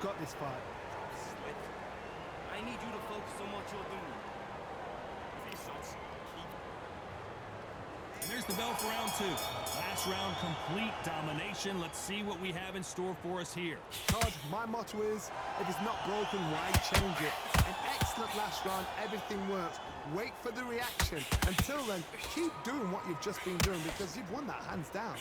got this fight. I need you to focus on what you're doing. Face shots. And there's the bell for round 2. Last round, complete domination. Let's see what we have in store for us here. Todd, my motto is, if it's not broken, why change it? An excellent last round, everything works. Wait for the reaction. Until then, keep doing what you've just been doing because you've won that hands down.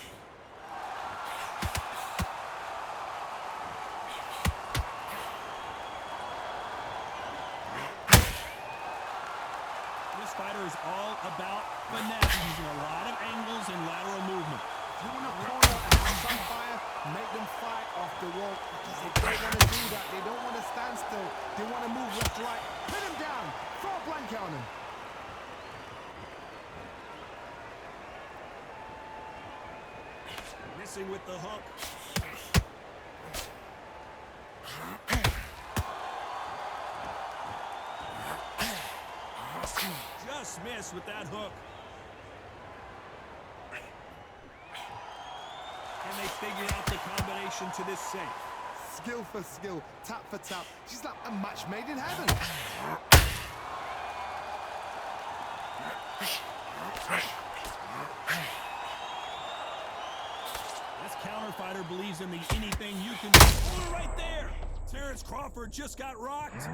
This fighter is all about finesse, using a lot of angles and lateral movement. If you want to corner and have some fire, make them fight off the rope because they don't want to do that. They don't want to stand still. They want to move left to right. Pin him down. Throw a blanket on him. Missing with the hook. Just missed with that hook. And they figured out the combination to this safe. Skill for skill, tap for tap. She's like a match made in heaven. This counter fighter believes in the anything you can do. Oh, right there! Terrence Crawford just got rocked.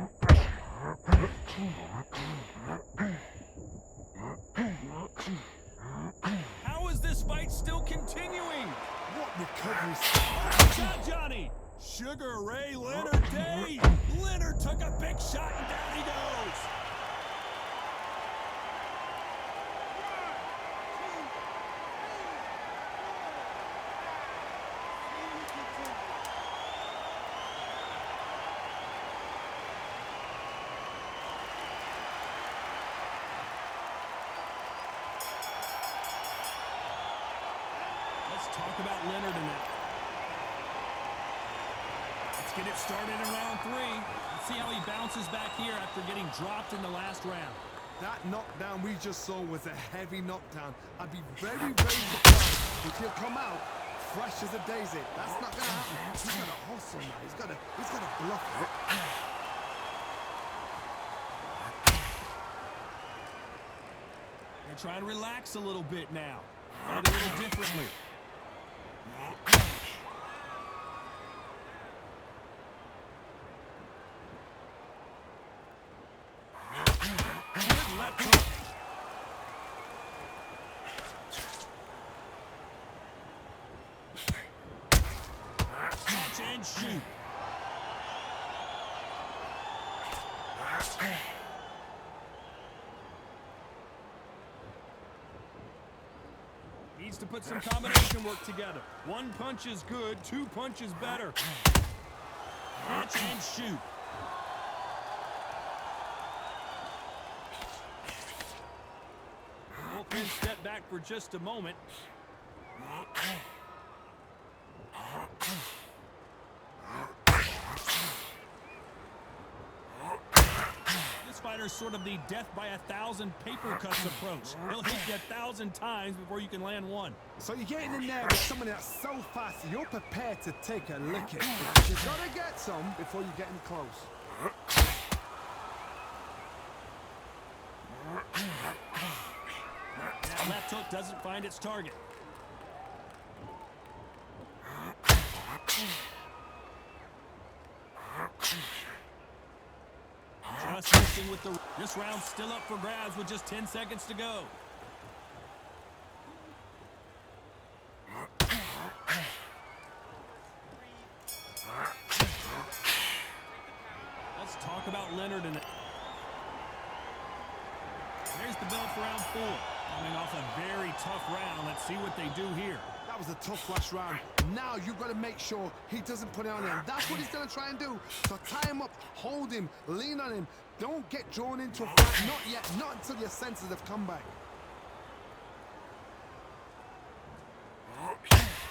How is this fight still continuing? What recovery? Shot, Johnny! Sugar Ray Leonard Day! Leonard took a big shot and down he goes! Let's talk about Leonard in that. Let's get it started in round 3. Let's see how he bounces back here after getting dropped in the last round. That knockdown we just saw was a heavy knockdown. I'd be very, very surprised if he'll come out fresh as a daisy. That's not gonna happen. He's got to hustle now. He's got to bluff it. They're trying to relax a little bit now. Fight a little differently. Left hook. Catch and shoot. Needs to put some combination work together. One punch is good, 2 punches better. Catch and shoot. Both men step back for just a moment. This fighter's sort of the death by 1,000 paper cuts approach. He'll hit you 1,000 times before you can land one. So you're getting in there with someone that's so fast, you're prepared to take a licking. You've got to get some before you get him close. That left hook doesn't find its target. Just missing with the... This round's still up for grabs with just 10 seconds to go. Let's talk about Leonard and... There's the bell for round 4. Coming off a very tough round. Let's see what they do here. That was a tough last round. Now you've got to make sure he doesn't put it on him. That's what he's going to try and do. So tie him up, hold him, lean on him. Don't get drawn into a fight. Not yet. Not until your senses have come back.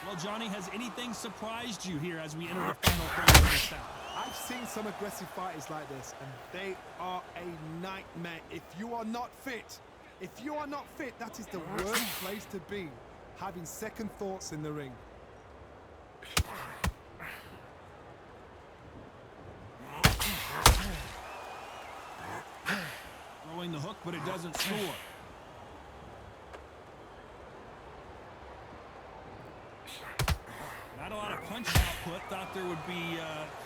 Well, Johnny, has anything surprised you here as we enter the final phase of this bout? I've seen some aggressive fighters like this, and they are a nightmare. If you are not fit, that is the worst place to be. Having second thoughts in the ring. but it doesn't score. Not a lot of punch output. Thought there would be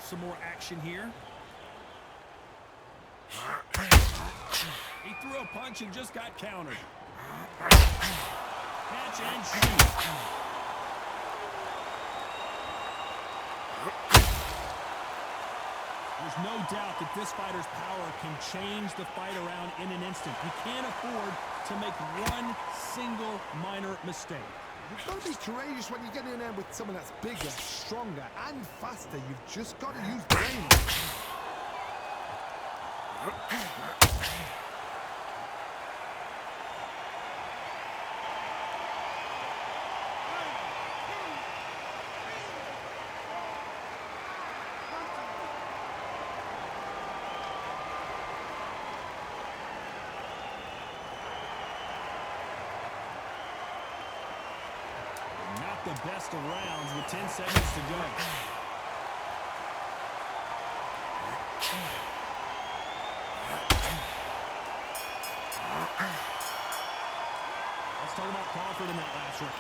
some more action here. He threw a punch and just got countered. Catch and shoot. There's no doubt that this fighter's power can change the fight around in an instant. You can't afford to make one single minor mistake. You've got to be courageous when you get in there with someone that's bigger, stronger, and faster. You've just got to use brain. Not the best of rounds with 10 seconds to go. Let's talk about Crawford in that last round.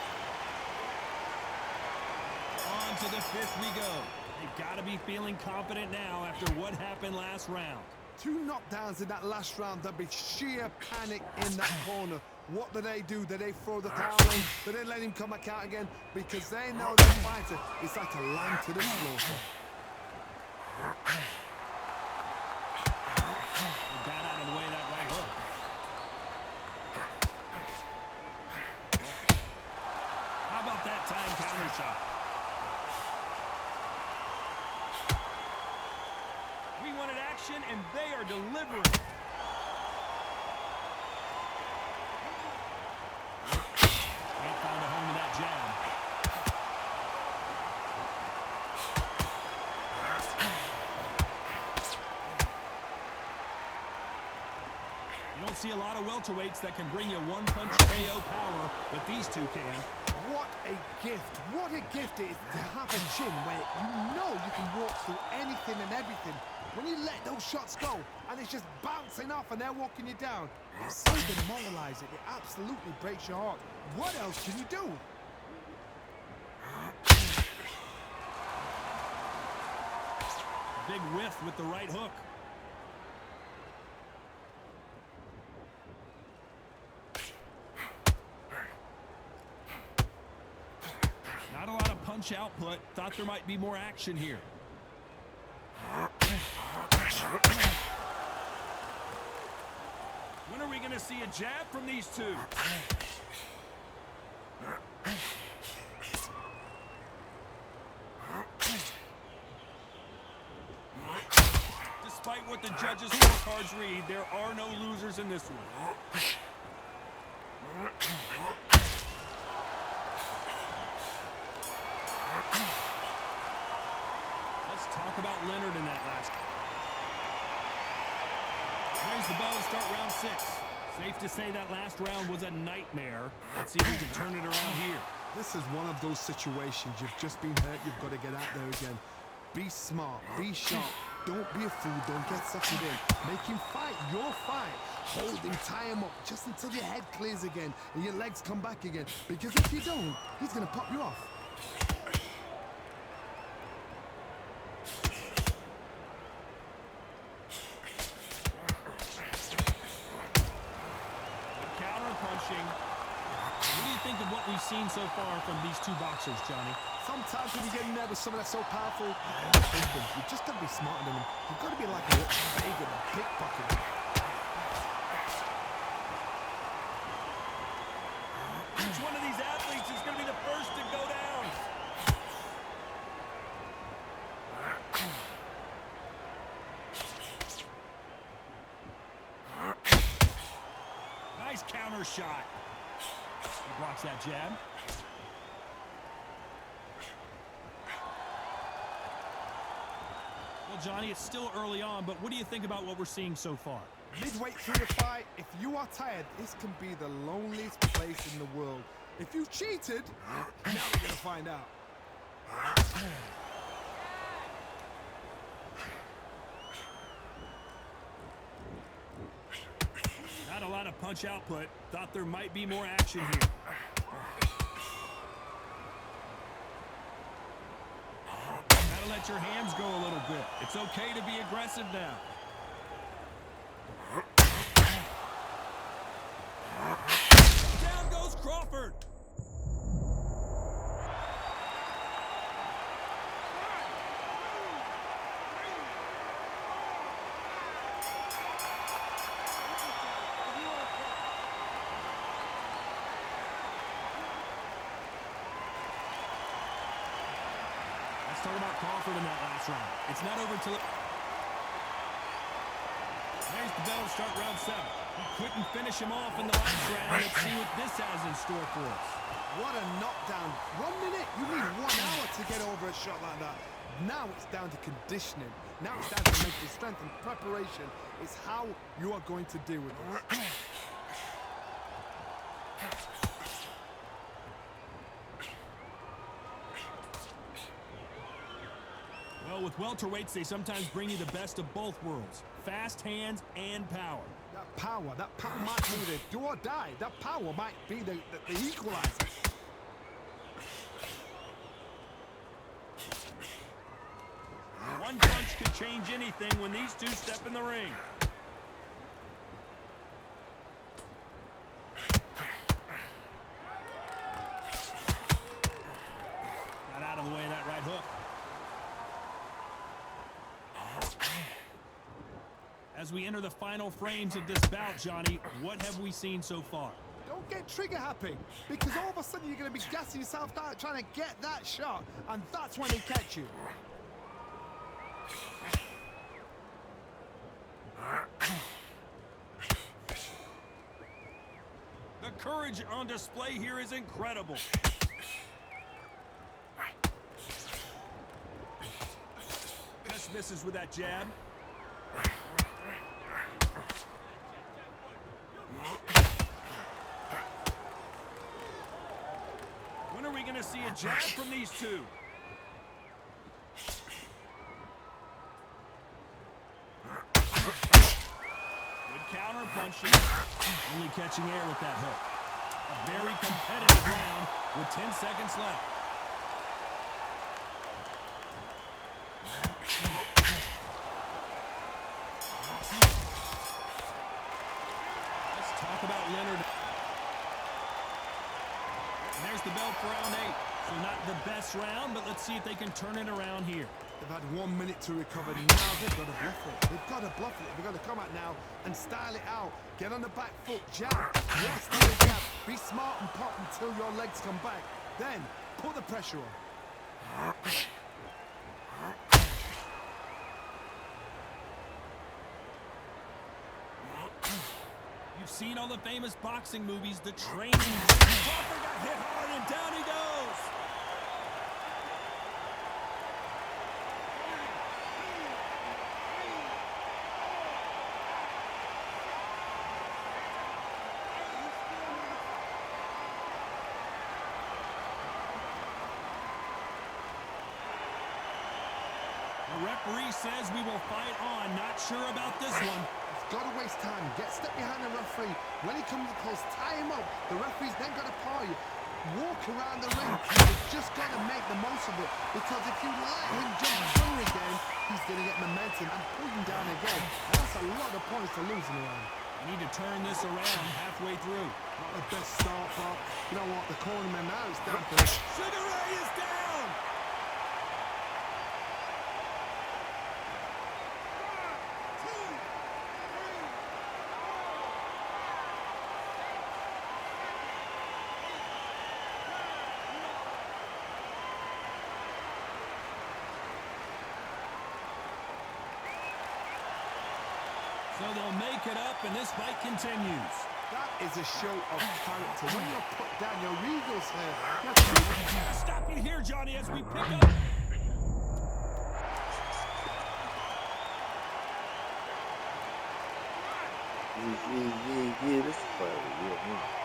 On to the fifth we go. They've got to be feeling confident now after what happened last round. 2 knockdowns in that last round. There'll be sheer panic in that corner. What do? Do they throw the towel in? Do they let him come back out again? Because they know that fighter is like a lamb to the slaughter. Got out of the way of that right hook. How about that time counter shot? We wanted action, and they are delivering. Can't find a home to that jab. You don't see a lot of welterweights that can bring you one-punch KO power, but these two can. What a gift. What a gift it is to have a chin where you know you can walk through anything and everything. When you let those shots go and it's just bouncing off and they're walking you down, it's so demoralizing. It absolutely breaks your heart. What else can you do? Big whiff with the right hook. Not a lot of punch output. Thought there might be more action here. When are we going to see a jab from these two? Despite what the judges' scorecards read, there are no losers in this one. Let's talk about Leonard in that last one. There's the bell to start round 6. Safe to say that last round was a nightmare. Let's see if we can turn it around here. This is one of those situations. You've just been hurt. You've got to get out there again. Be smart. Be sharp. Don't be a fool. Don't get suckered in. Make him fight your fight. Hold him, tie him up just until your head clears again and your legs come back again. Because if you don't, he's going to pop you off. Counter-punching. What do you think of what we've seen so far from these two boxers, Johnny? Sometimes when you get in there with someone that's so powerful, you've just got to be smarter than him. You've got to be like a little bigger than pickpocket. Which one of these athletes is going to be the first to go down? Nice counter shot. He blocks that jab. Well, Johnny, it's still early on, but what do you think about what we're seeing so far? Midway through the fight, if you are tired, this can be the loneliest place in the world. If you cheated, now we're going to find out. Not a lot punch output. Thought there might be more action here. Gotta let your hands go a little bit. It's okay to be aggressive now. Down goes Crawford. Let's talk about Crawford in that last round. It's not over till it... There's the bell to start round 7. He couldn't finish him off in the last round. Let's see what this has in store for us. What a knockdown. 1 minute, you need 1 hour to get over a shot like that. Now it's down to conditioning. Now it's down to mental strength and preparation. It's how you are going to deal with it. Well, with welterweights, they sometimes bring you the best of both worlds. Fast hands and power. That power might be the do or die. That power might be the equalizer. One punch could change anything when these two step in the ring. Got out of the way of that right hook. As we enter the final frames of this bout, Johnny, what have we seen so far? Don't get trigger happy, because all of a sudden you're going to be gassing yourself out trying to get that shot, and that's when they catch you. The courage on display here is incredible. Just misses with that jab. When are we going to see a jab from these two? Good counter punching. Only catching air with that hook. A very competitive round with 10 seconds left. Let's talk about Leonard. And there's the bell for round 8. So not the best round, but let's see if they can turn it around here. They've had 1 minute to recover. Now they've got to bluff it. They've got to bluff it. They've got to come out now and style it out. Get on the back foot, jab. Yes, to the jab. Be smart and pop until your legs come back. Then put the pressure on. You've seen all the famous boxing movies, the training. Crawford got hit hard and down he goes. The referee says we will fight on. Not sure about this one. Got to waste time. Step behind the referee. When he comes close, tie him up. The referee's then got to paw you. Walk around the ring. You've just got to make the most of it. Because if you let him jump the ring again, he's going to get momentum and pull him down again. That's a lot of points to lose in the round. You need to turn this around halfway through. Not the best start, but you know what? The cornerman now is down to Sugar Ray is down! So they'll make it up, and this fight continues. that is a show of character. When you're put down, your egos here. Stop you here, Johnny, as we pick up. Yeah, this is fire. Yeah,